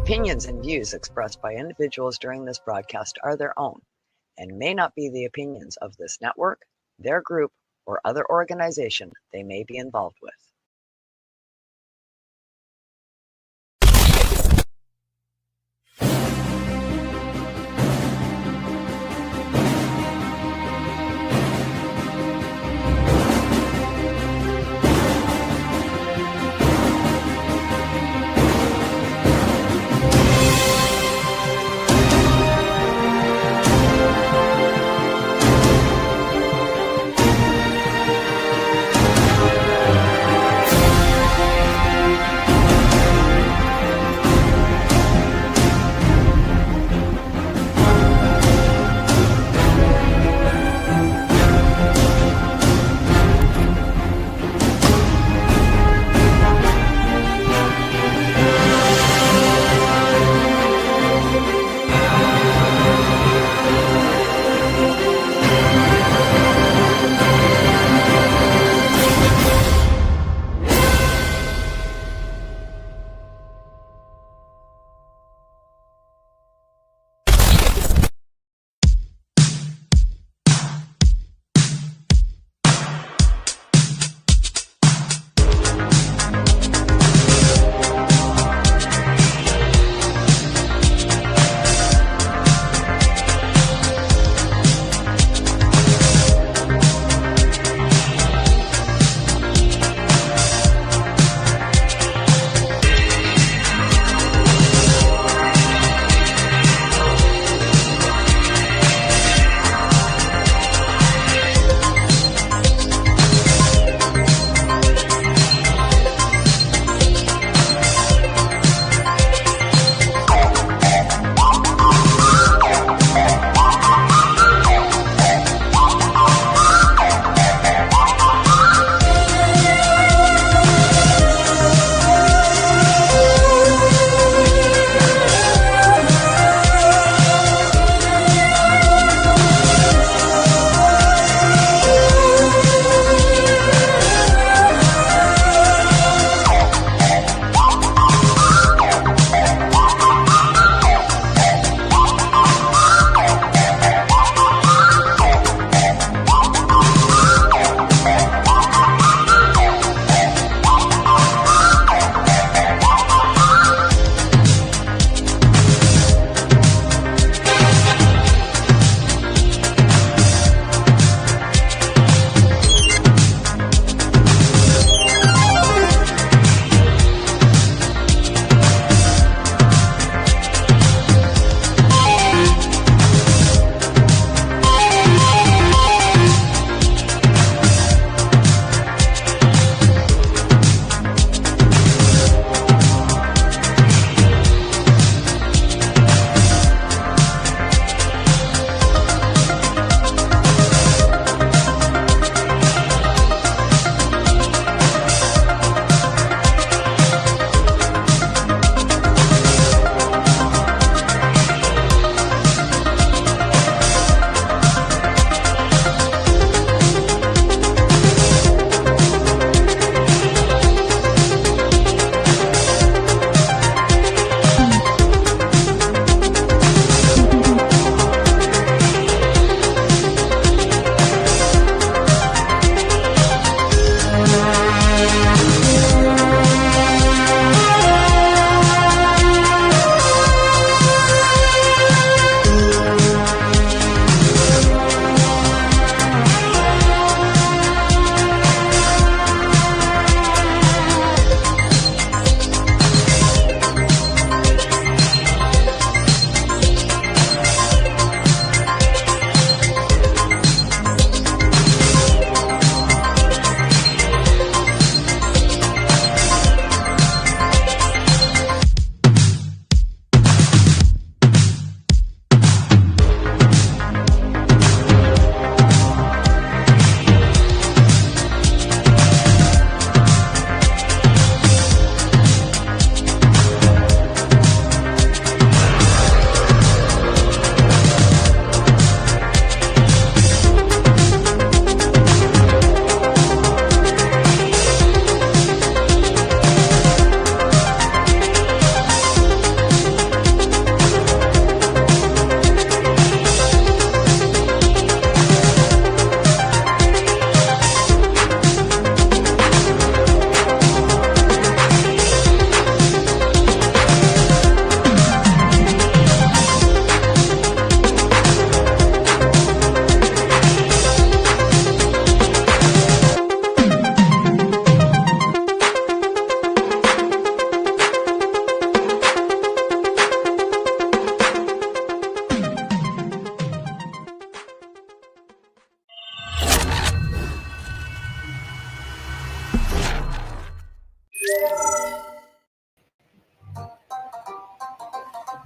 opinions and views expressed by individuals during this broadcast are their own and may not be the opinions of this network, their group, or other organization they may be involved with.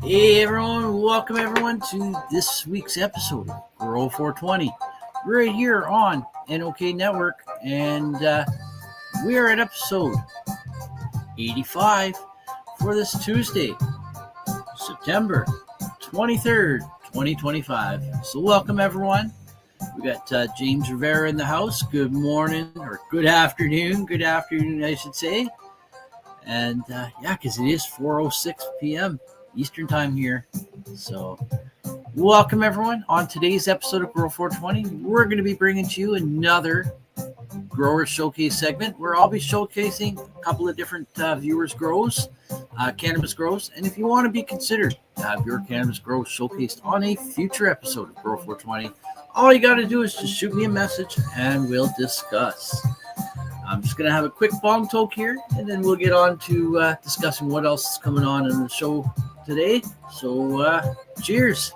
Hey everyone, welcome everyone to this week's episode of Grow420 right here on NOK Network, and we are at episode 85 for this Tuesday, September 23rd, 2025. So welcome everyone. We got James Rivera in the house. Good morning, or good afternoon I should say. And because it is 4:06 p.m. Eastern time here. So welcome everyone. On today's episode of Grow420, we're going to be bringing to you another grower showcase segment where I'll be showcasing a couple of different viewers' grows, cannabis grows. And if you want to be considered to have your cannabis grows showcased on a future episode of Grow420, all you got to do is just shoot me a message and we'll discuss. I'm just going to have a quick bong talk here, and then we'll get on to discussing what else is coming on in the show today. So, cheers.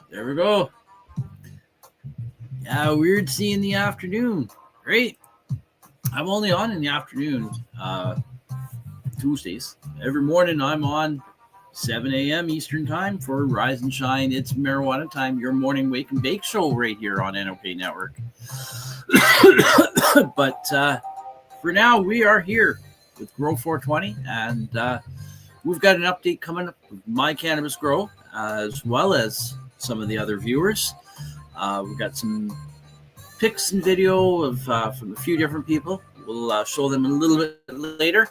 There we go. Yeah, weird seeing the afternoon. Great. I'm only on in the afternoon, Tuesdays. Every morning I'm on 7 a.m. Eastern time for Rise and Shine. It's Marijuana Time, your morning wake and bake show right here on NOK Network. But for now, we are here with Grow420, and we've got an update coming up with my cannabis grow, as well as some of the other viewers. We've got some pics and video of from a few different people. We'll show them a little bit later.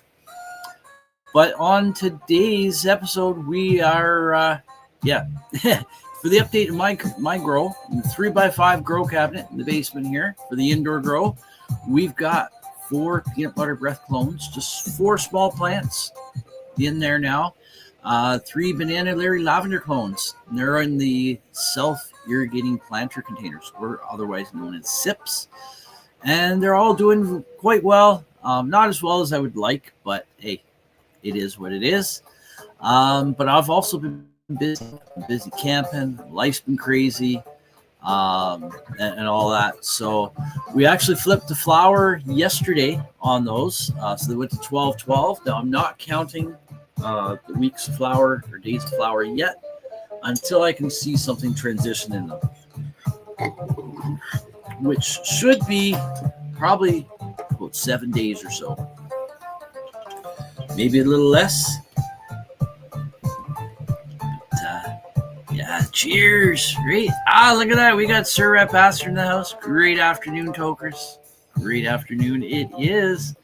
But on today's episode, we are, for the update of my grow, 3x5 grow cabinet in the basement here for the indoor grow. We've got 4 peanut butter breath clones, just 4 small plants in there now. 3 Banana Larry Lavender clones. And they're in the self-irrigating planter containers, or otherwise known as SIPs. And they're all doing quite well. Not as well as I would like, but hey, it is what it is. But I've also been busy camping. Life's been crazy, and all that. So we actually flipped the flower yesterday on those. So they went to 12-12. Now I'm not counting the weeks of flower or days of flower yet until I can see something transition in them, which should be probably about 7 days or so. Maybe a little less. But, cheers. Great. Look at that. We got Sir Rep Pastor in the house. Great afternoon, tokers. Great afternoon it is.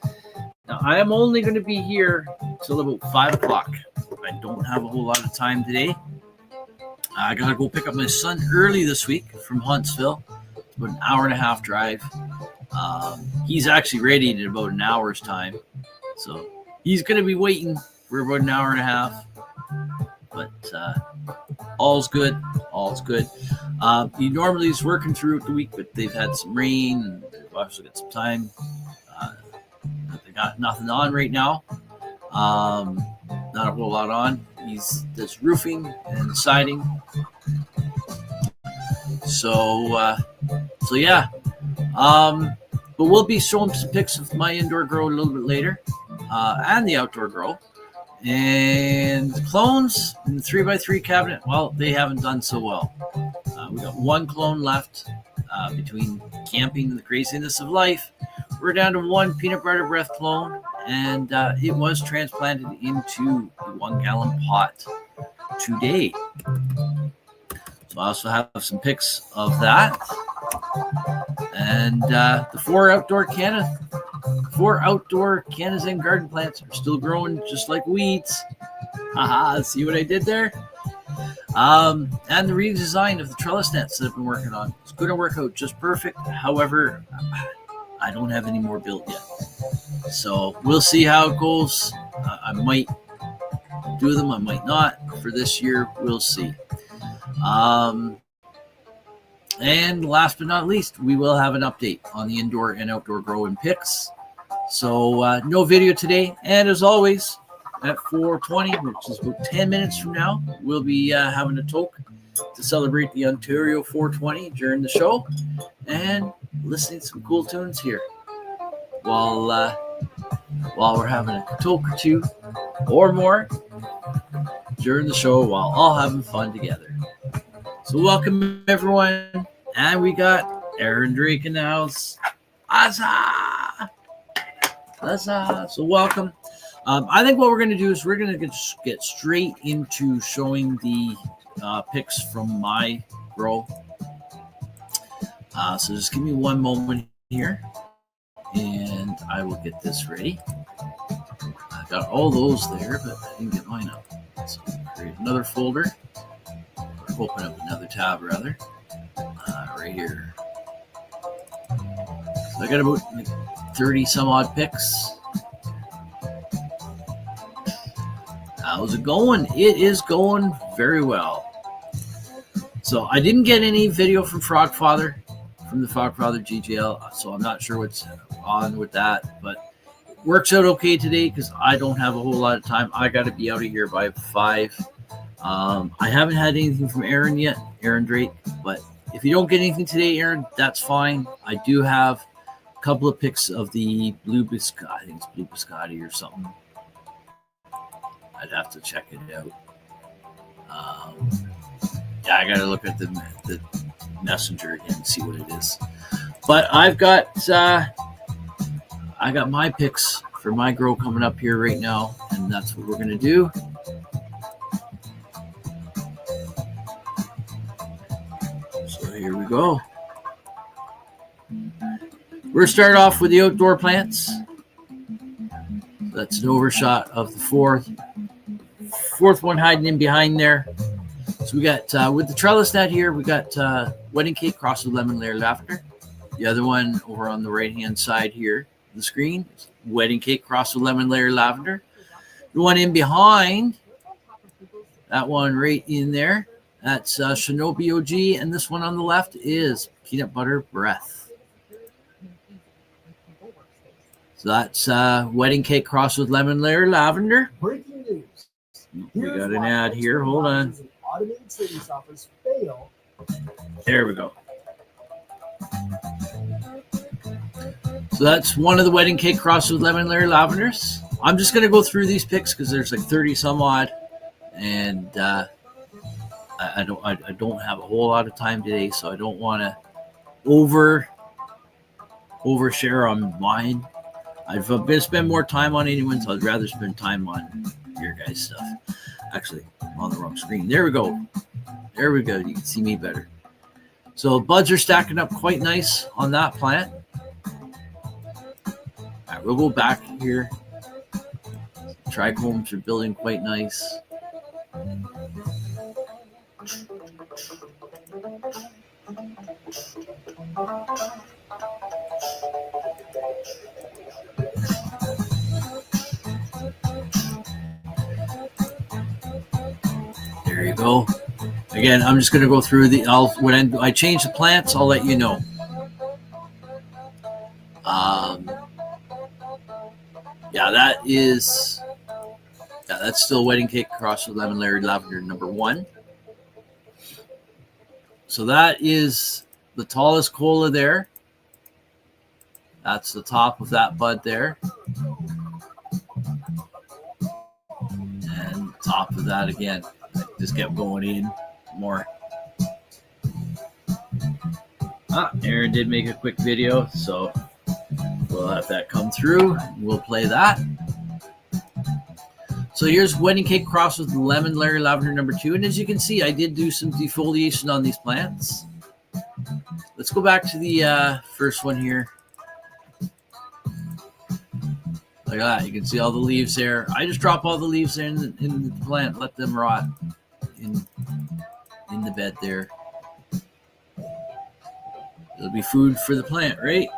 Now, I am only going to be here till about 5 o'clock. I don't have a whole lot of time today. I got to go pick up my son early this week from Huntsville. It's about an hour and a half drive. He's actually ready in about an hour's time. So he's going to be waiting for about an hour and a half, but all's good. All's good. He normally is working throughout the week, but they've had some rain, and they've obviously got some time. They got nothing on right now. Not a whole lot on. He's does roofing and siding. So yeah. But we'll be showing some pics of my indoor grow a little bit later. And the outdoor grow. And the clones in the 3x3 cabinet, well, they haven't done so well. We got 1 clone left between camping and the craziness of life. We're down to 1 peanut butter breath clone, and it was transplanted into the 1-gallon pot today. So I also have some pics of that. And the 4 outdoor CannaZen Garden plants are still growing just like weeds. Haha, see what I did there? And the redesign of the trellis nets that I've been working on. It's going to work out just perfect. However, I don't have any more built yet. So we'll see how it goes. I might do them, I might not. For this year, we'll see. And last but not least, we will have an update on the indoor and outdoor grow and pics. So no video today. And as always, at 4:20, which is about 10 minutes from now, we'll be having a talk to celebrate the Ontario 420 during the show. And listening to some cool tunes here while we're having a talk or two or more during the show while all having fun together. So welcome everyone, and we got Aaron Drake in the house. Asa! So welcome. I think what we're going to do is we're going to get straight into showing the pics from my grow. So just give me one moment here, and I will get this ready. I got all those there, but I didn't get mine up. So create another folder, or open up another tab rather, right here. So I got about 30 some odd pics. How's it going? It is going very well. So I didn't get any video from the Frogfather GGL, so I'm not sure what's on with that, but it works out okay today because I don't have a whole lot of time. I got to be out of here by 5. I haven't had anything from Aaron yet, Aaron Drake, but if you don't get anything today, Aaron, that's fine. I do have a couple of pics of the blue biscotti. I think it's blue biscotti or something. I'd have to check it out. Yeah, I got to look at the messenger again and see what it is. But I got my picks for my grow coming up here right now, and that's what we're going to do. So here we go. We're going to start off with the outdoor plants. That's an overshot of the fourth one hiding in behind there. So we got, with the trellis net here, we got wedding cake crossed with lemon layer lavender. The other one over on the right-hand side here, the screen, wedding cake crossed with lemon layer lavender. The one in behind, that one right in there, that's Shinobi OG. And this one on the left is peanut butter breath. So that's wedding cake crossed with lemon layer lavender. Breaking news. We got an ad here. Hold on. Automated savings offers fail. There we go. So that's one of the wedding cake crossed with lemon layer lavenders. I'm just going to go through these pics because there's like 30 some odd, and I don't have a whole lot of time today, so I don't want to overshare on mine. I've going to spend more time on anyone's. So I'd rather spend time on your guys' stuff. Actually, I'm on the wrong screen. There we go. There we go. You can see me better. So buds are stacking up quite nice on that plant. All right, we'll go back here. Trichomes are building quite nice. There you go. Again, I'm just going to go through when I change the plants, I'll let you know. That's still wedding cake crossed with lemon layered lavender number 1. So that is the tallest cola there. That's the top of that bud there. And top of that again. Just kept going in more. Aaron did make a quick video, so we'll have that come through. We'll play that. So here's wedding cake crossed with lemon layer lavender number 2. And as you can see, I did do some defoliation on these plants. Let's go back to the first one here. Look at that. You can see all the leaves there. I just drop all the leaves in the plant, let them rot in the bed there. It'll be food for the plant, right?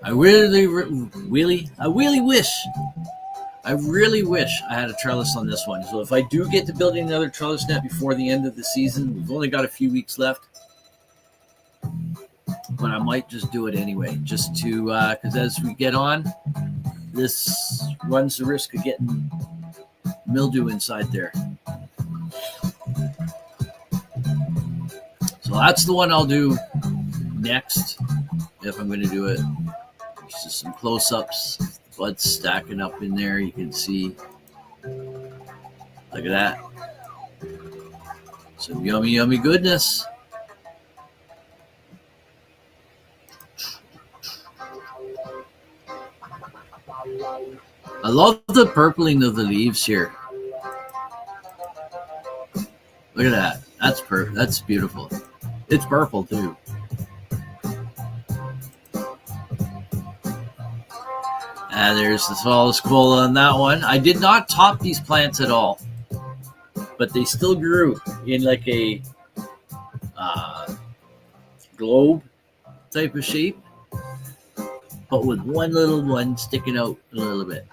I really wish I had a trellis on this one. So if I do get to building another trellis net before the end of the season, we've only got a few weeks left. But I might just do it anyway, just to, because as we get on, this runs the risk of getting mildew inside there. Well, that's the one I'll do next if I'm going to do it. Just some close-ups. Blood stacking up in there. You can see. Look at that. Some yummy, yummy goodness. I love the purpling of the leaves here. Look at that. That's beautiful. It's purple too. And there's the Solace Cola on that one. I did not top these plants at all, but they still grew in like a globe type of shape, but with one little one sticking out a little bit.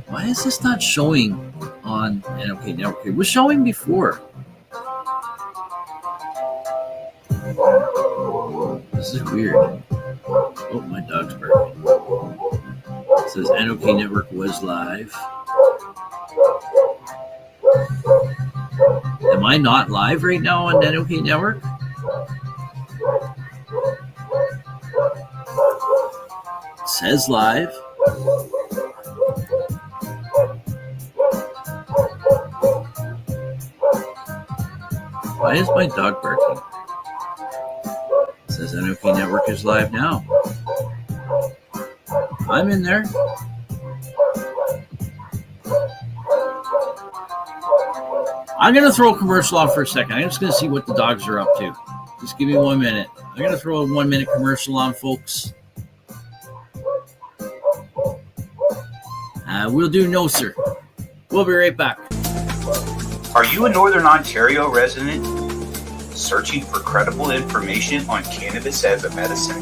Why is this not showing on NOK Network? It was showing before. This is weird. Oh, my dog's barking. It says NOK Network was live. Am I not live right now on NOK Network? It says live. Why is my dog barking? It says NOK Network is live now. I'm in there. I'm going to throw a commercial on for a second. I'm just going to see what the dogs are up to. Just give me 1 minute. I'm going to throw a 1 minute commercial on, folks. We'll do No Sir. We'll be right back. Are you a Northern Ontario resident searching for credible information on cannabis as a medicine?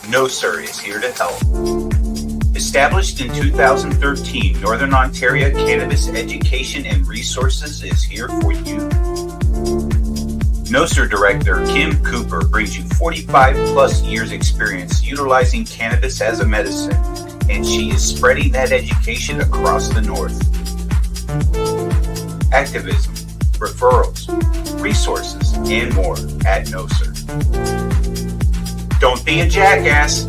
No Sir is here to help. Established in 2013, Northern Ontario Cannabis Education and Resources is here for you. No Sir Director Kim Cooper brings you 45 plus years experience utilizing cannabis as a medicine, and she is spreading that education across the North. Activism, referrals, resources, and more at No Sir. Don't be a jackass.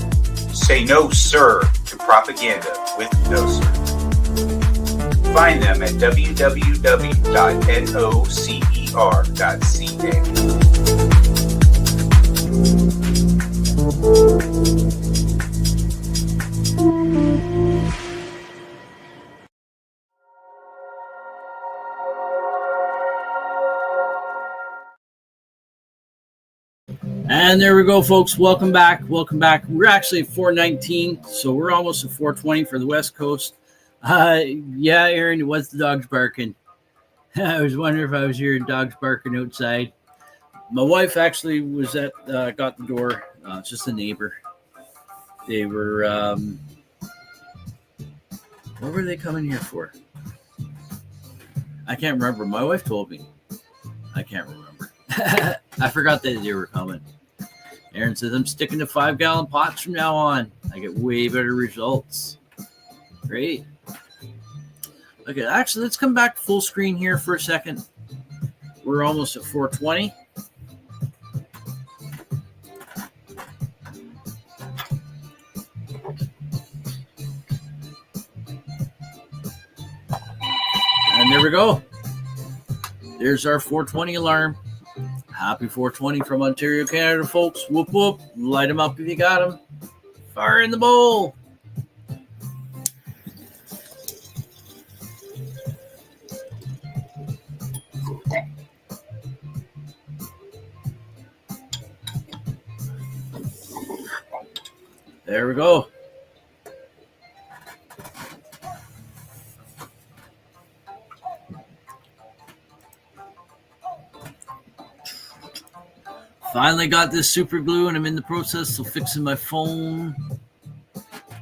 Say no, sir, to propaganda with No Sir. Find them at www.nocer.ca. And there we go, folks. Welcome back. Welcome back. We're actually at 419, so we're almost at 420 for the West Coast. Yeah, Aaron, it was the dogs barking. I was wondering if I was hearing dogs barking outside. My wife actually was got the door. It's just a neighbor. They were, what were they coming here for? I can't remember. My wife told me. I can't remember. I forgot that they were coming. Aaron says, I'm sticking to 5-gallon pots from now on. I get way better results. Great. Okay, actually, let's come back full screen here for a second. We're almost at 420. And there we go. There's our 420 alarm. Happy 420 from Ontario, Canada, folks. Whoop, whoop. Light them up if you got them. Fire in the bowl. There we go. Finally got this super glue, and I'm in the process of fixing my phone.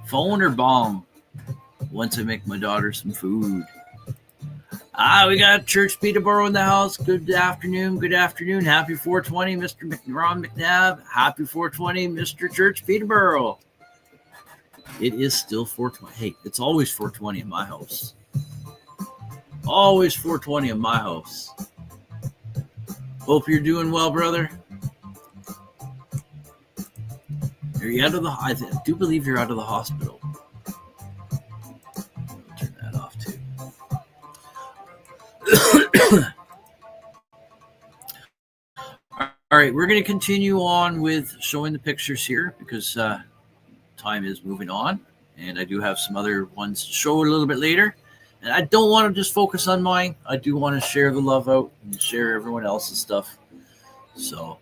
Phone or bomb? Once I make my daughter some food. We got Church Peterborough in the house. Good afternoon. Good afternoon. Happy 420, Mr. Ron McNabb. Happy 420, Mr. Church Peterborough. It is still 420. Hey, it's always 420 in my house. Always 420 in my house. Hope you're doing well, brother. Are you out of the? I do believe you're out of the hospital. I'll turn that off too. All right, we're going to continue on with showing the pictures here because time is moving on, and I do have some other ones to show a little bit later. And I don't want to just focus on mine. I do want to share the love out and share everyone else's stuff. So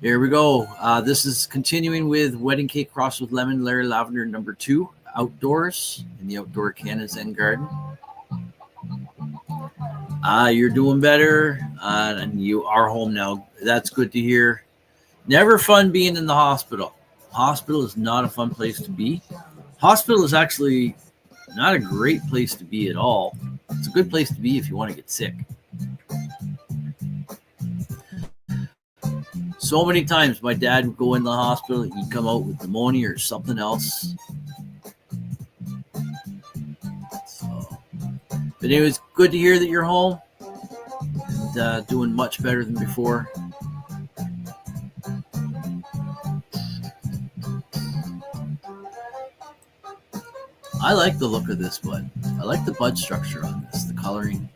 here we go. This is continuing with Wedding Cake Crossed with Lemon Larry Lavender number 2, outdoors in the outdoor CannaZen Garden. You're doing better, and you are home now. That's good to hear. Never fun being in the hospital. Hospital is not a fun place to be. Hospital is actually not a great place to be at all. It's a good place to be if you want to get sick. So many times my dad would go in the hospital and he'd come out with pneumonia or something else. So, but anyways, good to hear that you're home and doing much better than before. I like the look of this bud. I like the bud structure on this, the coloring.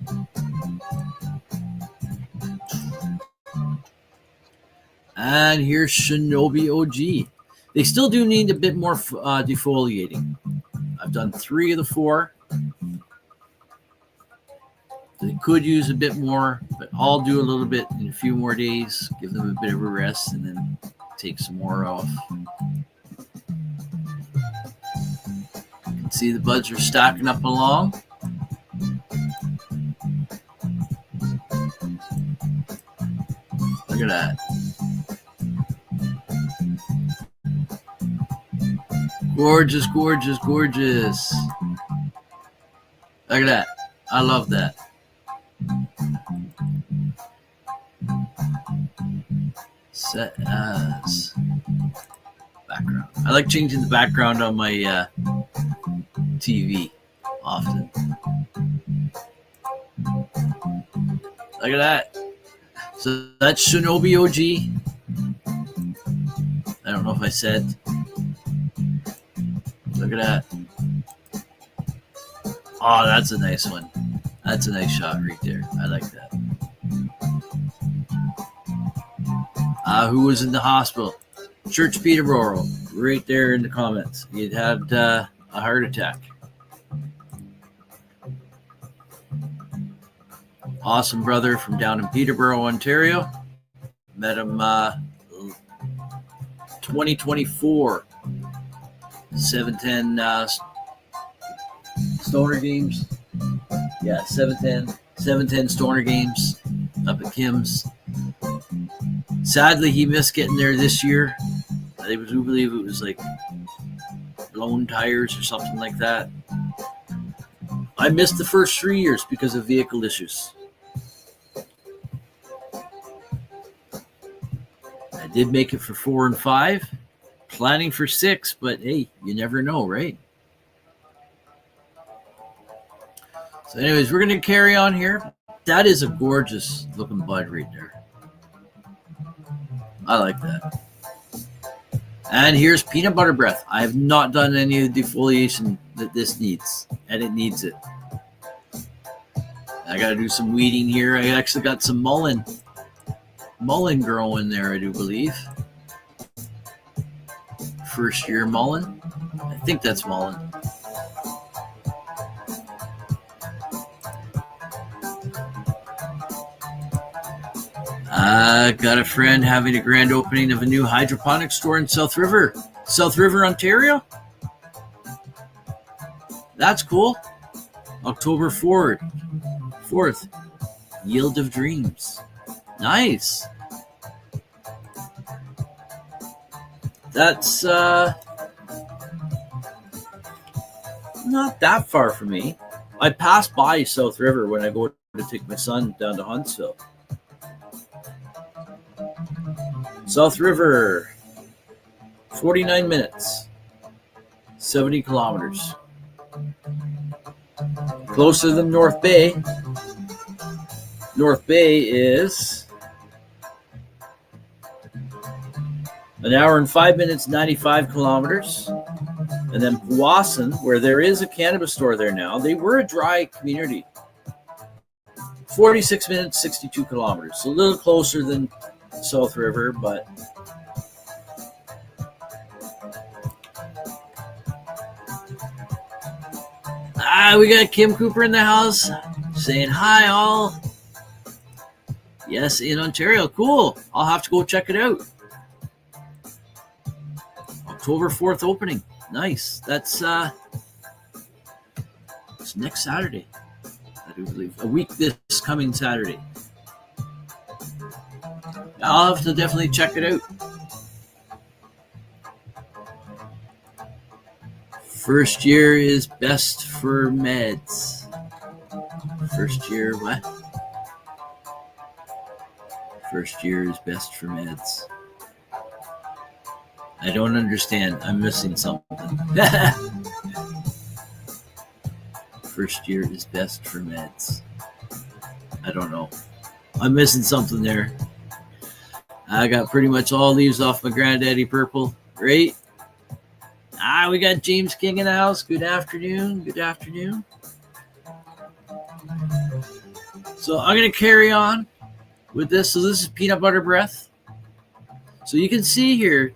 And here's Shinobi OG. They still do need a bit more defoliating. I've done 3 of the 4. They could use a bit more, but I'll do a little bit in a few more days, give them a bit of a rest, and then take some more off. See, the buds are stacking up along. Look at that. Gorgeous, gorgeous, gorgeous. Look at that. I love that. Set as background. I like changing the background on my TV often. Look at that. So that's Shinobi OG. I don't know if I said. Look at that. Oh, that's a nice one. That's a nice shot right there. I like that. Who was in the hospital? Church Peterborough. Right there in the comments. He'd had a heart attack. Awesome brother from down in Peterborough, Ontario. Met him 2024 710 Stoner Games. Yeah, 710 Stoner Games up at Kim's. Sadly, he missed getting there this year. I believe it was like blown tires or something like that. I missed the first 3 years because of vehicle issues. I did make it for 4 and 5, planning for 6, but hey, you never know, right? So anyways, we're going to carry on here. That is a gorgeous looking bud right there. I like that. And here's Peanut Butter Breath. I have not done any of the defoliation that this needs, and it needs it. I got to do some weeding here. I actually got some mullein growing there, I do believe. First year mullein. I think that's mullein. I got a friend having a grand opening of a new hydroponic store in South River, Ontario. That's cool. October 4th. Yield of Dreams. Nice. That's not that far from me. I pass by South River when I go to take my son down to Huntsville. South River, 49 minutes. 70 kilometers. Closer than North Bay. North Bay is an hour and 5 minutes, 95 kilometers. And then Powassan, where there is a cannabis store there now, they were a dry community. 46 minutes, 62 kilometers. So a little closer than South River, but we got Kim Cooper in the house saying hi all. Yes, in Ontario. Cool. I'll have to go check it out. October 4th opening. Nice. That's it's next Saturday, I do believe. A week this coming Saturday. I'll have to definitely check it out. First year is best for meds. First year what? First year is best for meds. I don't understand. I'm missing something. First year is best for meds. I don't know. I'm missing something there. I got pretty much all leaves off my Granddaddy Purple. Great. We got James King in the house. Good afternoon. Good afternoon. So I'm going to carry on with this. So this is peanut butter breath. So you can see here,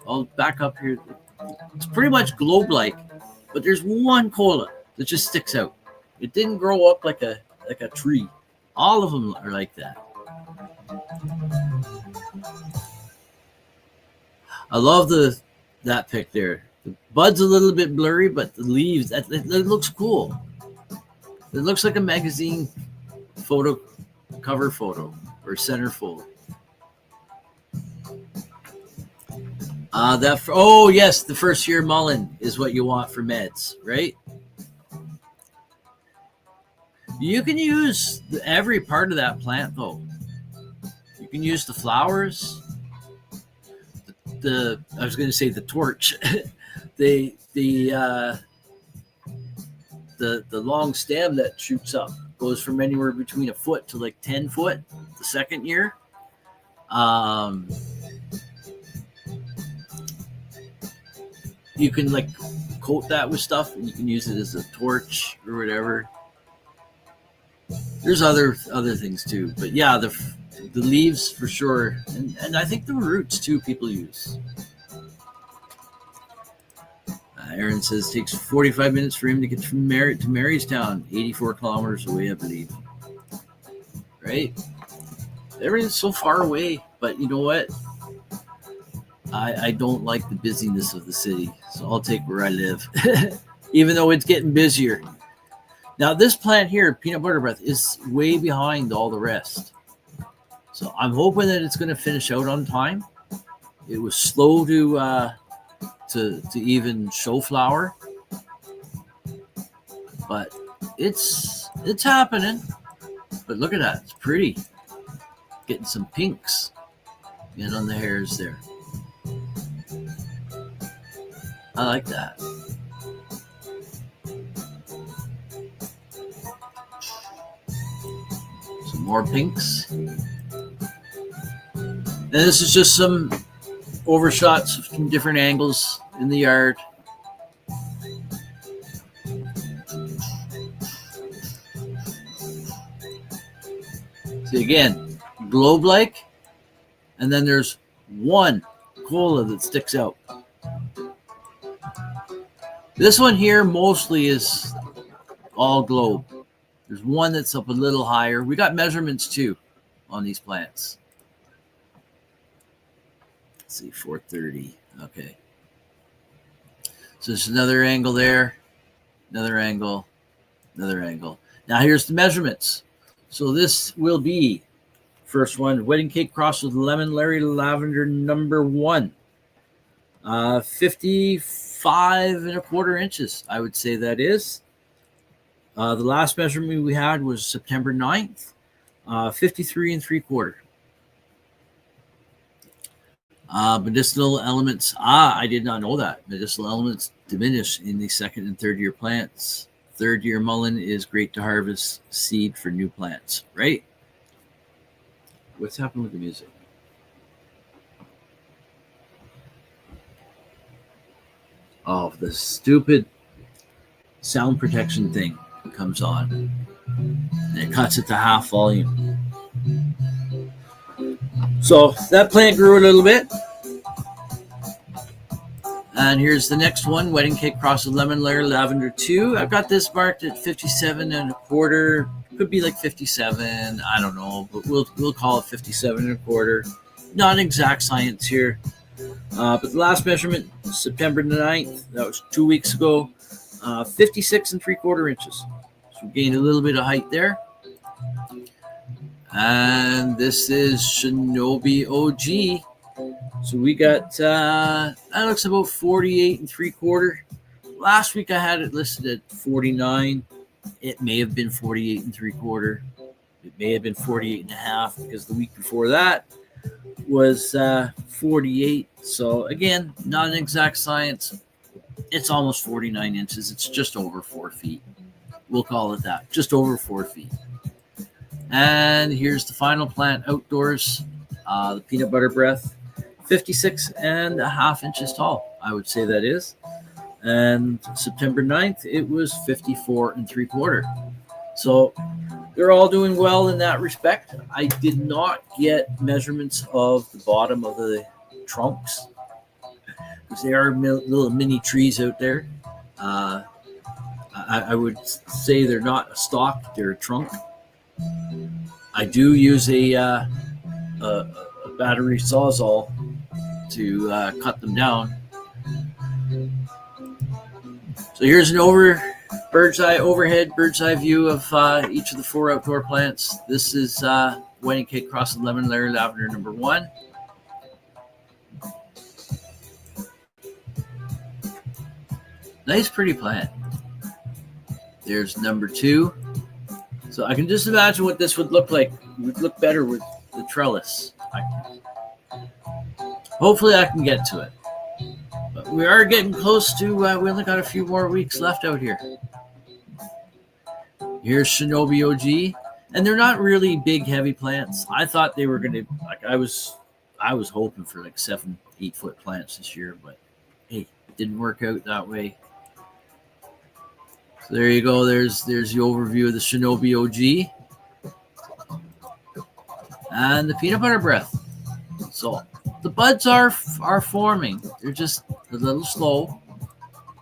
I'll back up here. It's pretty much globe-like, but there's one cola that just sticks out. It didn't grow up like a tree. All of them are like that. I love that pic there. The bud's a little bit blurry, but the leaves, that looks cool. It looks like a magazine photo, cover photo, or centerfold. Yes, the first year mullein is what you want for meds, right? You can use every part of that plant, though. You can use the flowers, I was going to say the torch, the long stem that shoots up goes from anywhere between a foot to like 10 foot the second year. You can like coat that with stuff, and you can use it as a torch or whatever. There's other things too, but yeah, the leaves for sure, and I think the roots too people use. Aaron says it takes 45 minutes for him to get from Marystown, 84 kilometers away, I believe. Right? Everything's so far away, but you know what? I don't like the busyness of the city, so I'll take where I live, even though it's getting busier. Now, this plant here, peanut butter breath, is way behind all the rest. So I'm hoping that it's going to finish out on time. It was slow to even show flower, but it's happening. But look at that, it's pretty. Getting some pinks in on the hairs there. I like that. Some more pinks. And this is just some overshots from different angles in the yard. See again, globe-like, and then there's one cola that sticks out. This one here mostly is all globe. There's one that's up a little higher. We got measurements too on these plants. Let's see, 430. Okay. So there's another angle there, another angle, another angle. Now here's the measurements. So this will be first one, wedding cake cross with Banana Larry Lavender number 1. 55 and a quarter inches, I would say that is. The last measurement we had was September 9th, 53 and 3/4. Medicinal elements. I did not know that. Medicinal elements diminish in the second and third year plants. Third year mullein is great to harvest seed for new plants, right? What's happened with the music? Oh, the stupid sound protection thing comes on. And it cuts it to half volume. So that plant grew a little bit. And here's the next one, Wedding Cake Cross with Banana Larry Lavender 2. I've got this marked at 57 1/4. Could be like 57, I don't know, but we'll call it 57 1/4. Not exact science here. But the last measurement, September 9th, that was 2 weeks ago, 56 3/4 inches. So we gained a little bit of height there. And this is Shinobi OG. So we got, that looks about 48 3/4. Last week I had it listed at 49. It may have been 48 3/4. It may have been 48 1/2 because the week before that was 48. So again, not an exact science. It's almost 49 inches. It's just over 4 feet. We'll call it that. Just over 4 feet. And here's the final plant outdoors. The peanut butter breath. 56 1/2 inches tall, I would say that is. And September 9th, it was 54 3/4. So they're all doing well in that respect. I did not get measurements of the bottom of the trunks because they are little mini trees out there. I would say they're not a stalk, they're a trunk. I do use a battery sawzall to cut them down. So here's an overhead bird's eye view of each of the 4 outdoor plants. This is Wedding Cake Cross with Banana Larry Lavender number 1. Nice, pretty plant. There's number 2. So I can just imagine what this would look like. It would look better with the trellis. Hopefully I can get to it. But we are getting close to, we only got a few more weeks left out here. Here's Shinobi OG. And they're not really big, heavy plants. I thought they were going to, like I was hoping for like 7-8 foot plants this year. But hey, it didn't work out that way. So there you go. There's the overview of the Shinobi OG. And the peanut butter breath. So the buds are forming. They're just a little slow.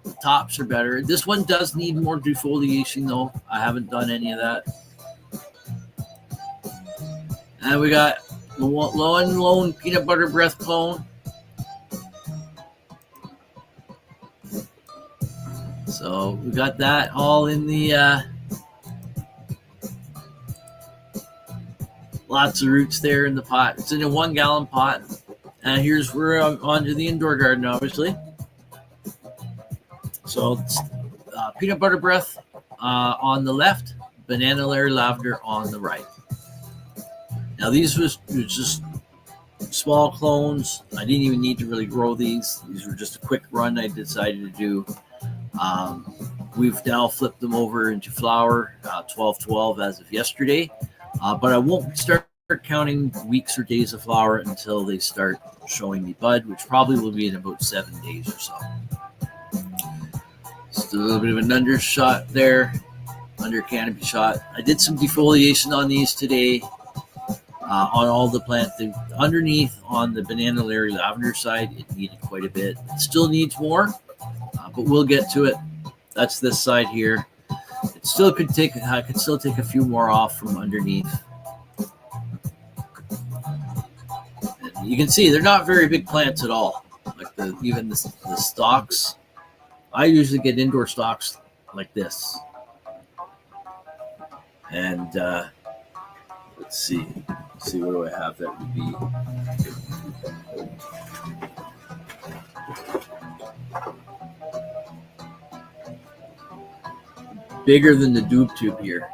The tops are better. This one does need more defoliation though. I haven't done any of that. And we got lone peanut butter breath clone. So we got that all in the lots of roots there in the pot. It's in a 1 gallon pot. And we're onto the indoor garden, obviously. So it's, peanut butter breath on the left, Banana Larry Lavender on the right. Now these was just small clones. I didn't even need to really grow these. These were just a quick run I decided to do. We've now flipped them over into flower, 12/12 as of yesterday. But I won't start counting weeks or days of flower until they start showing me bud, which probably will be in about 7 days or so. Just a little bit of an under shot there, under canopy shot. I did some defoliation on these today, on all the plants. Underneath on the Banana Larry Lavender side, it needed quite a bit. It still needs more, but we'll get to it. That's this side here. It still I could still take a few more off from underneath. And you can see they're not very big plants at all. Like even the stalks. I usually get indoor stalks like this. And let's see. What do I have that would be? Bigger than the doob tube here.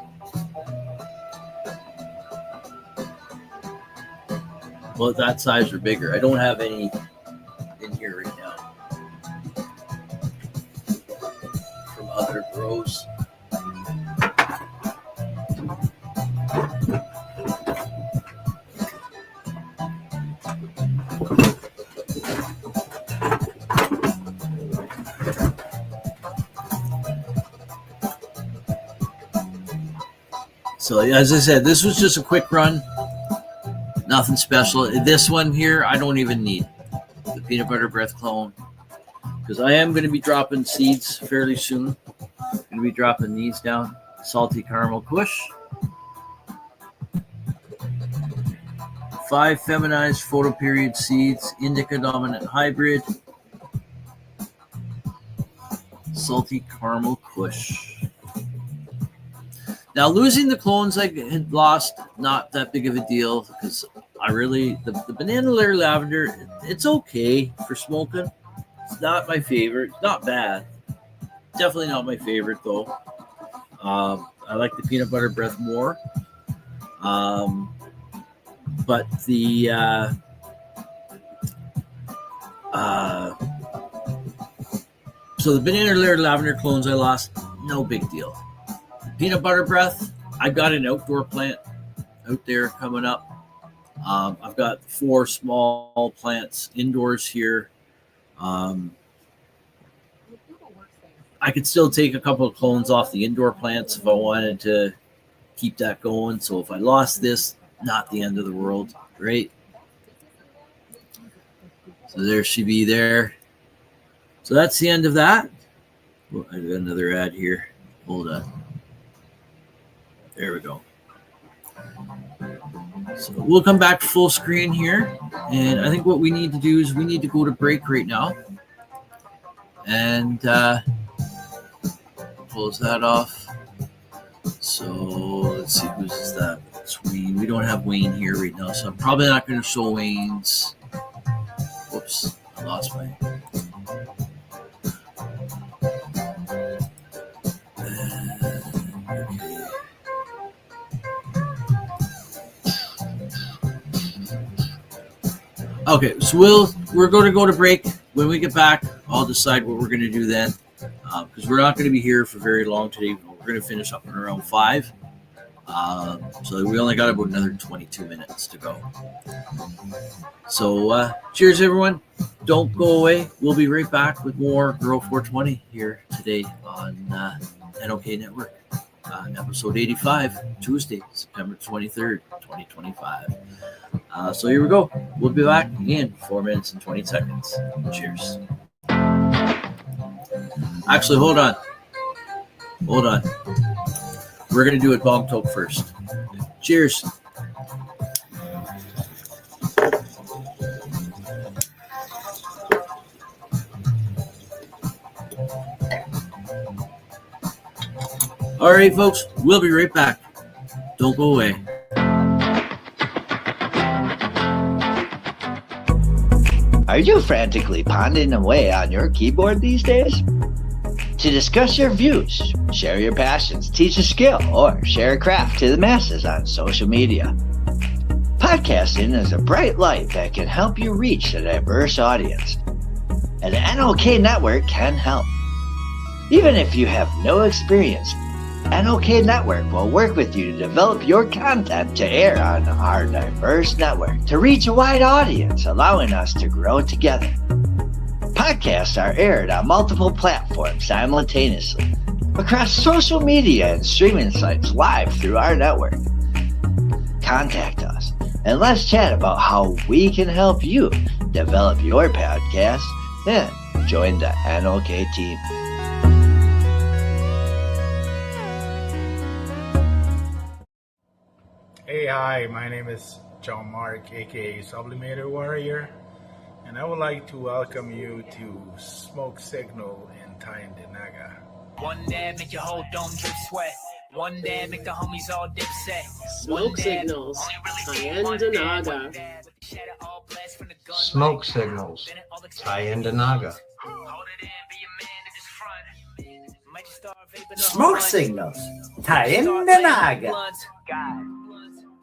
Well, that size or bigger. I don't have any in here right now from other grows. So as I said, this was just a quick run. Nothing special. This one here, I don't even need the peanut butter breath clone because I am going to be dropping seeds fairly soon. I'm going to be dropping these down. Salty caramel kush. 5 feminized photoperiod seeds, indica dominant hybrid. Salty caramel kush. Now, losing the clones I had lost, not that big of a deal because I really, the Banana Larry Lavender, it's okay for smoking. It's not my favorite. It's not bad. Definitely not my favorite, though. I like the peanut butter breath more. But the so the Banana Larry Lavender clones I lost, no big deal. Peanut butter breath, I've got an outdoor plant out there coming up. I've got 4 small plants indoors here. I could still take a couple of clones off the indoor plants if I wanted to keep that going. So if I lost this, not the end of the world, right? So there she be there. So that's the end of that. Oh, I got another ad here. Hold on. There we go. So we'll come back full screen here. And I think what we need to do is we need to go to break right now. And close that off. So let's see, who's that? It's Wayne. We don't have Wayne here right now, so I'm probably not going to show Wayne's. Whoops, I lost my. Okay, so we're going to go to break. When we get back, I'll decide what we're going to do then, because we're not going to be here for very long today. We're going to finish up at around 5. So we only got about another 22 minutes to go. So cheers, everyone. Don't go away. We'll be right back with more Grow420 here today on NOK Network. Episode 85, Tuesday, September 23rd, 2025. So here we go. We'll be back again, 4 minutes and 20 seconds. Cheers. Actually, hold on. We're going to do a bong toke first. Cheers. All right, folks, we'll be right back. Don't go away. Are you frantically pounding away on your keyboard these days? To discuss your views, share your passions, teach a skill, or share a craft to the masses on social media. Podcasting is a bright light that can help you reach a diverse audience. And the NOK Network can help. Even if you have no experience, NOK Network will work with you to develop your content to air on our diverse network to reach a wide audience, allowing us to grow together. Podcasts are aired on multiple platforms simultaneously across social media and streaming sites live through our network. Contact us and let's chat about how we can help you develop your podcast and join the NOK team. Hey, hi, my name is John Mark, aka Sublimator Warrior, and I would like to welcome you to Smoke Signal in Tyndanaga. One day make your whole dome drip sweat. One day make the homies all dip set. Smoke Signals, Tyndanaga. Smoke Signals, Tyndanaga. Smoke Signals, Tyndanaga.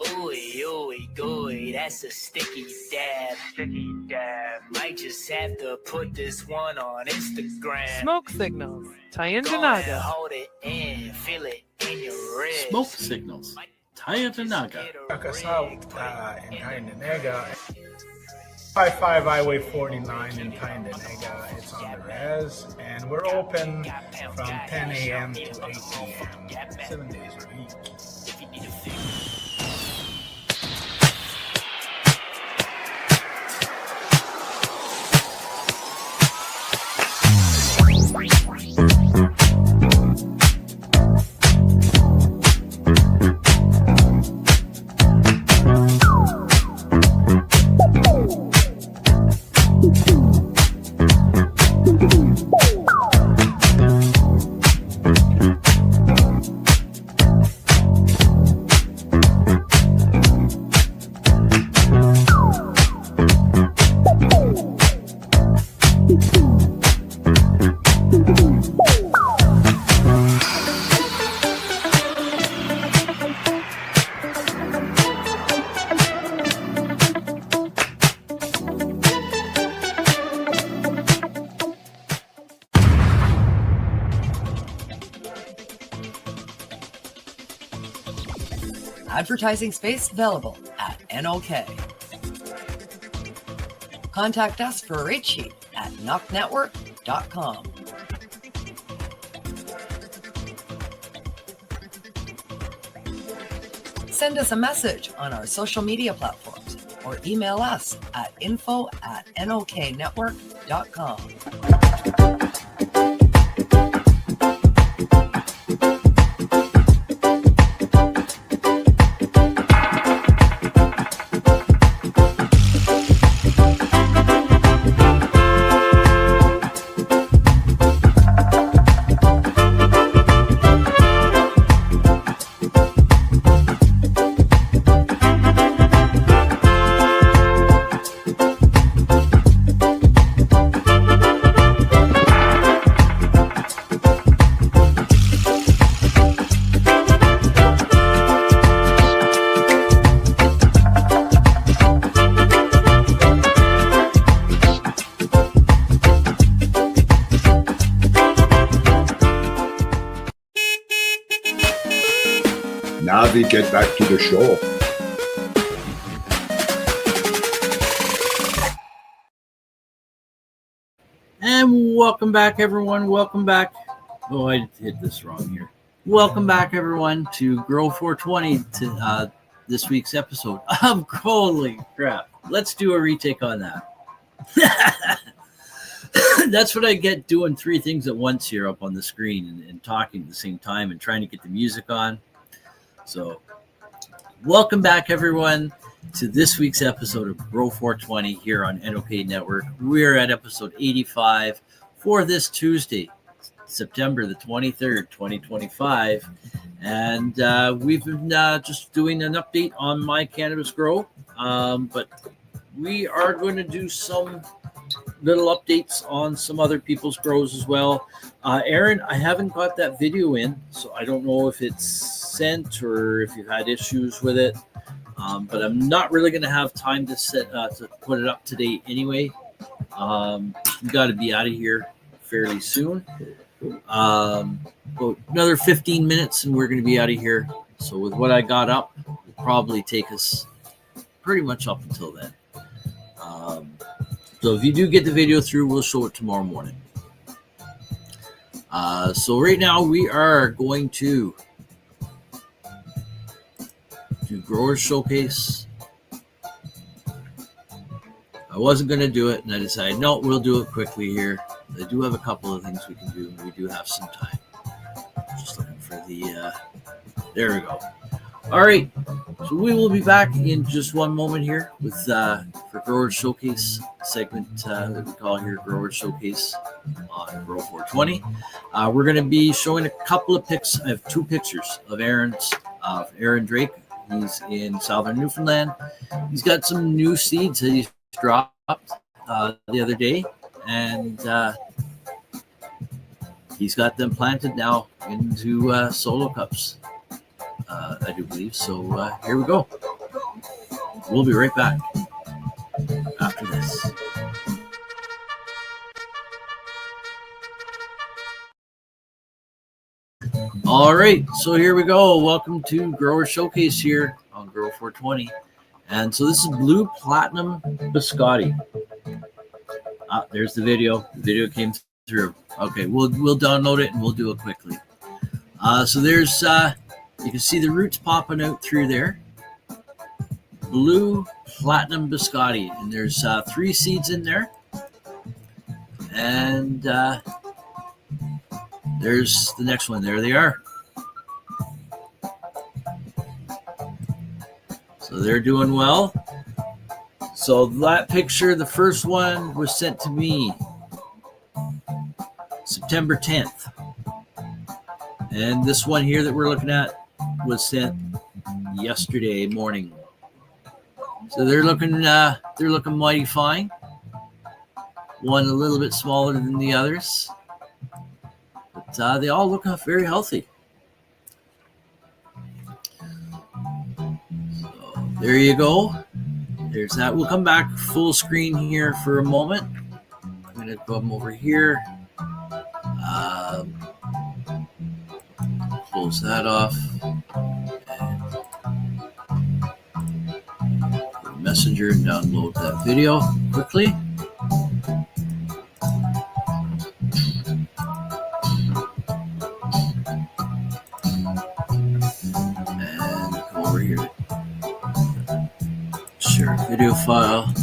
Ooey, ooey, gooey, that's a sticky dab. Sticky dab. Might just have to put this one on Instagram. Smoke signals. Tyann Go Danaga. and hold it in, feel it in your wrist. Smoke signals. Tyann Danaga. Check us out in Tyandanega. 55 Highway 49 in Tyandanega. It's on the res, and we're open from 10 a.m. to 8 p.m. 7 days a week. Advertising space available at NOK. Contact us for a rate sheet at NOKNetwork.com. Send us a message on our social media platforms or email us at info@NOKNetwork.com. Now we get back to the show. And welcome back, everyone. Welcome back. Oh, I hit this wrong here. Welcome back, everyone, to Grow420 to this week's episode of Holy Crap. Let's do a retake on that. That's what I get doing three things at once here up on the screen and talking at the same time and trying to get the music on. So, welcome back, everyone, to this week's episode of Grow420 here on NOK Network. We're at episode 85 for this Tuesday, September the 23rd, 2025. And we've been just doing an update on my cannabis grow. But we are going to do some little updates on some other people's grows as well. Aaron, I haven't got that video in, so I don't know if it's sent or if you've had issues with it. But I'm not really going to have time to put it up today anyway. We got to be out of here fairly soon. About another 15 minutes and we're going to be out of here. So with what I got up, it'll probably take us pretty much up until then. So if you do get the video through, we'll show it tomorrow morning. So right now we are going to do Growers Showcase. I wasn't going to do it, and I decided, no, we'll do it quickly here. I do have a couple of things we can do, and we do have some time. Just looking for the, there we go. All right, so we will be back in just one moment here with for Growers Showcase segment that we call here Growers Showcase on Grow420. We're going to be showing a couple of pics. I have two pictures of Aaron Drake. He's in southern Newfoundland. He's got some new seeds that he's dropped the other day, and he's got them planted now into solo cups, I do believe. So here we go. we'll be right back after this. All right, so here we go. Welcome to Grower Showcase here on Grow420. And so this is Blue Platinum Biscotti. There's the video. The video came through. Okay, we'll download it and we'll do it quickly. So there's, you can see the roots popping out through there. Blue Platinum Biscotti. And there's 3 seeds in there. And there's the next one. There they are. So they're doing well. So that picture, the first one was sent to me September 10th. And this one here that we're looking at was sent yesterday morning. So they're looking mighty fine. One a little bit smaller than the others. But they all look very healthy. So there you go. There's that. We'll come back full screen here for a moment. I'm going to come over here. Close that off. Messenger and download that video quickly. And come over here. Share video file.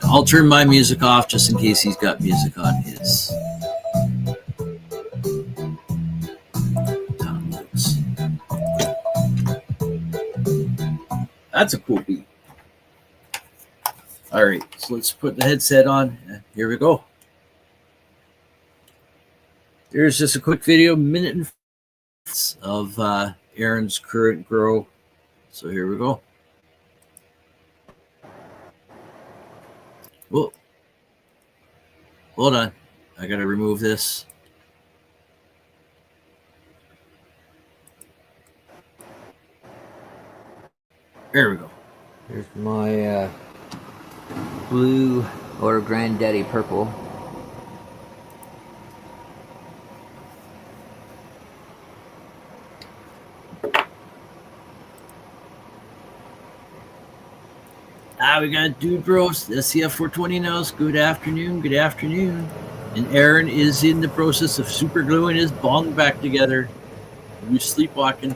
I'll turn my music off just in case he's got music on his. Downloads. That's a cool beat. All right, so let's put the headset on. Here we go. There's just a quick video, minute and of Aaron's current grow. So here we go. Whoa. Hold on. I got to remove this. There we go. Here's my blue or granddaddy purple. We got Dude Bros, SCF 420 knows. Good afternoon. Good afternoon. And Aaron is in the process of super gluing his bong back together. He was sleepwalking,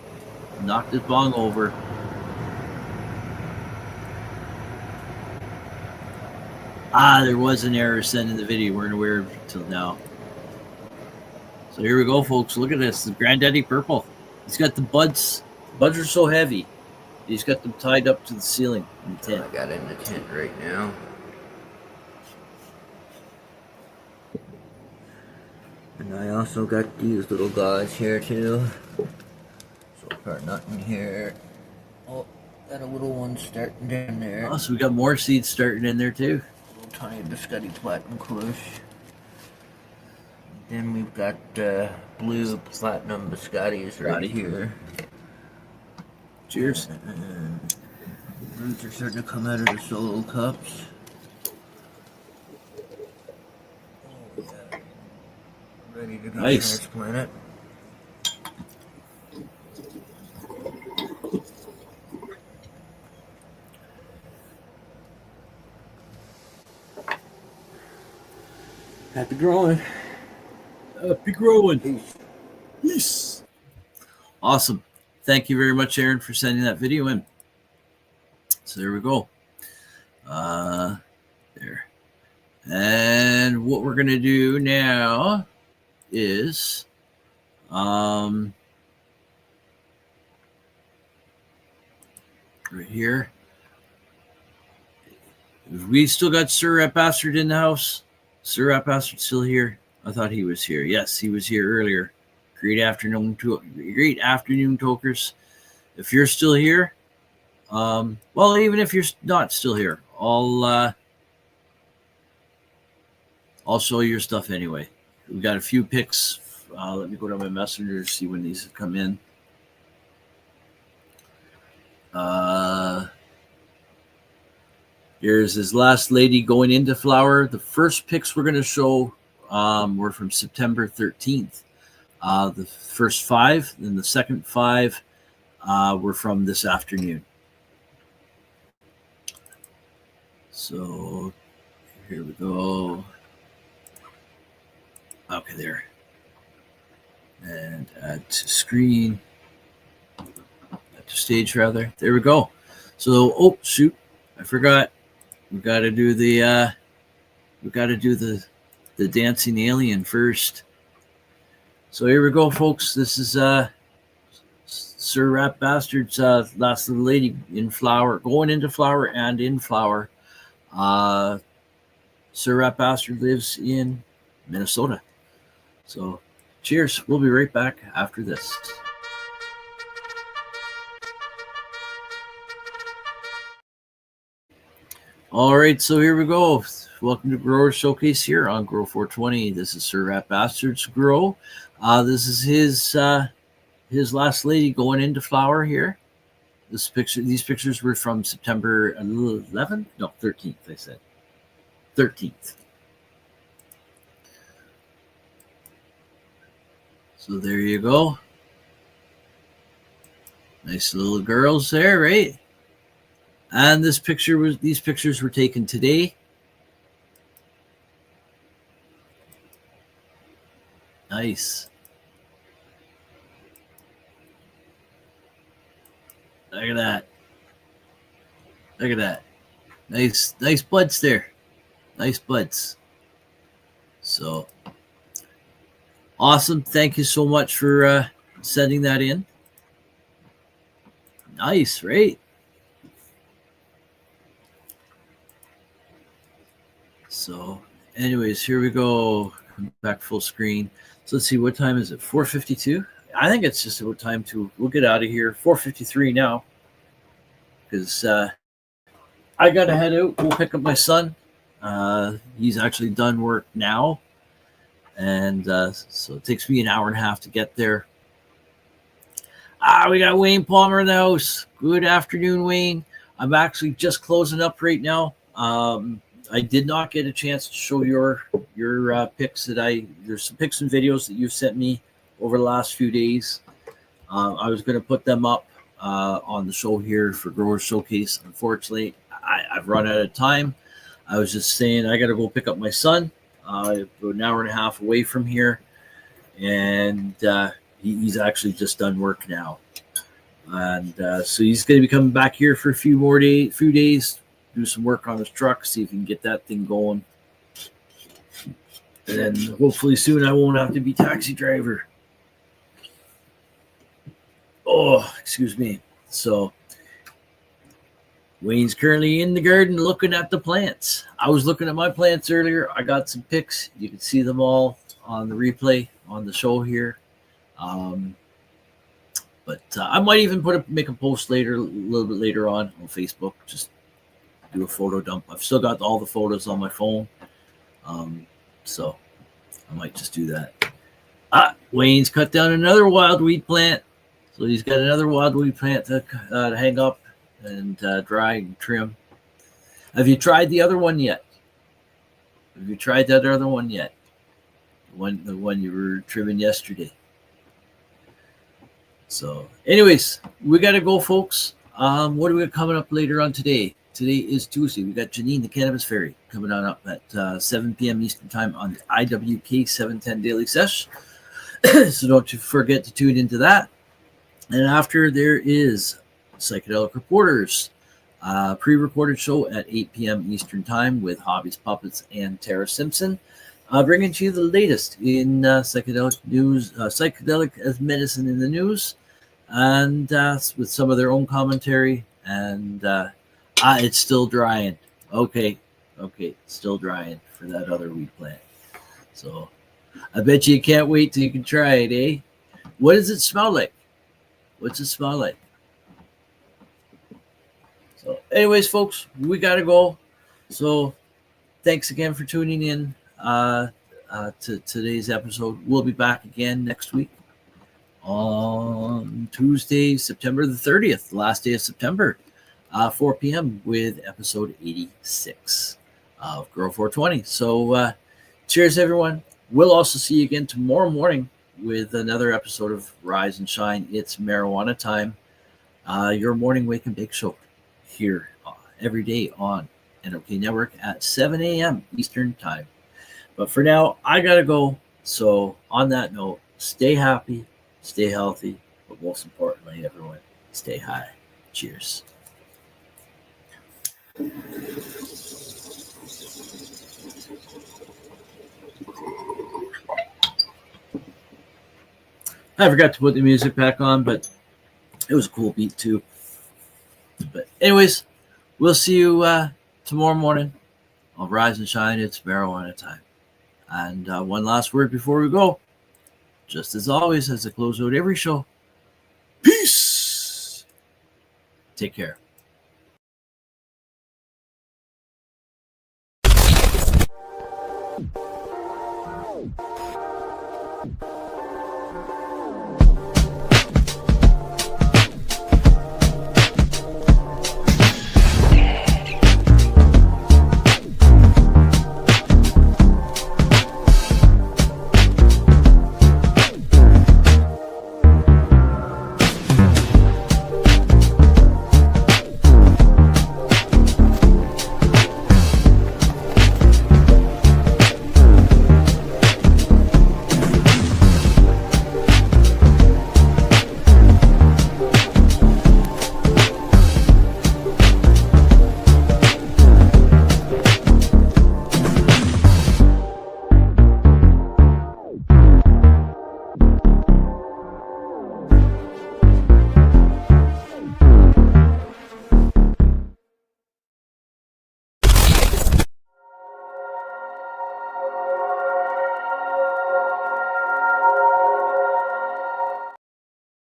knocked his bong over. There was an error sending the video. Weren't aware of it until now. So here we go, folks. Look at this. The Granddaddy Purple. He's got the buds. The buds are so heavy. He's got them tied up to the ceiling in the tent. I got it in the tent right now. And I also got these little guys here too. So far nothing here. Oh, got a little one starting down there. Oh, so we got more seeds starting in there too. Little tiny biscotti platinum kush. Then we've got blue platinum biscottis right here. Cheers. Roots are starting to come out of the solo cups. Ready to be transplanted. Happy growing. Happy growing. Peace. Awesome. Thank you very much, Aaron, for sending that video in. So there we go. There. And what we're going to do now is right here. We still got Sir Rep Bastard in the house. Sir Rep Bastard still here? I thought he was here. Yes, he was here earlier. Great afternoon, tokers. If you're still here, well, even if you're not still here, I'll show you your stuff anyway. We got a few pics. Let me go to my messenger to see when these have come in. Here's his last lady going into flower. The first pics we're going to show were from September 13th. The first 5, then the second 5 were from this afternoon. So here we go. Okay, there. And add to screen. Add to stage, rather. There we go. So, oh, shoot. I forgot. We got to do the dancing alien first. So here we go, folks. This is Sir Rat Bastard's last little lady in flower, going into flower and in flower. Sir Rat Bastard lives in Minnesota. So cheers. We'll be right back after this. All right, so here we go. Welcome to Grower Showcase here on Grow420. This is Sir Rat Bastard's grow. This is his last lady going into flower here. These pictures were from September 11th? No, 13th, I said. 13th. So there you go. Nice little girls there, right? And these pictures were taken today. Nice. Look at that. Look at that. Nice buds there. Nice buds. So awesome. Thank you so much for sending that in. Nice, right? So anyways, here we go. Back full screen. So let's see, what time is it? 4:52. I think it's just about time we'll get out of here. 4:53 now, because I gotta head out. We'll pick up my son. He's actually done work now, and so it takes me an hour and a half to get there. We got Wayne Palmer in the house. Good afternoon, Wayne. I'm actually just closing up right now. I did not get a chance to show your pics there's some pics and videos that you've sent me over the last few days. I was going to put them up on the show here for Grower Showcase. Unfortunately, I've run out of time. I was just saying I got to go pick up my son. About an hour and a half away from here, and he's actually just done work now, and so he's going to be coming back here for a few days. Do some work on his truck, see if he can get that thing going. And then hopefully soon I won't have to be taxi driver. Oh, excuse me. So Wayne's currently in the garden looking at the plants. I was looking at my plants earlier. I got some pics. You can see them all on the replay on the show here. But I might even make a post later, a little bit later on Facebook, just do a photo dump. I've still got all the photos on my phone, so I might just do that. Wayne's cut down another wild weed plant, so he's got another wild weed plant to hang up and dry and trim. Have you tried the other one yet? Have you tried that other one yet? The one you were trimming yesterday. So anyways, we got to go, folks. What do we got coming up later on today? Today is Tuesday. We got Janine, the Cannabis Fairy, coming on up at 7 p.m. Eastern Time on the IWK 710 Daily Sesh. So don't you forget to tune into that. And after, there is Psychedelic Reporters, pre-recorded show at 8 p.m. Eastern Time with Hobbies, Puppets, and Tara Simpson, bringing to you the latest in psychedelic news, psychedelic as medicine in the news, and with some of their own commentary. And it's still drying. Okay, still drying for that other weed plant. So I bet you can't wait till you can try it, eh? What does it smell like? What's it smell like? So anyways, folks, we got to go. So thanks again for tuning in to today's episode. We'll be back again next week on Tuesday, September the 30th, the last day of September, 4 p.m. with episode 86 of Grow420. So cheers, everyone. We'll also see you again tomorrow morning with another episode of Rise and Shine. It's marijuana time. Your morning wake and bake show here every day on NOK Network at 7 a.m. Eastern time. But for now, I got to go. So on that note, stay happy, stay healthy, but most importantly, everyone, stay high. Cheers. I forgot to put the music back on, but it was a cool beat too. But anyways, we'll see you tomorrow morning on Rise and Shine. It's marijuana time. And one last word before we go. Just as always, as I close out every show, peace. Take care.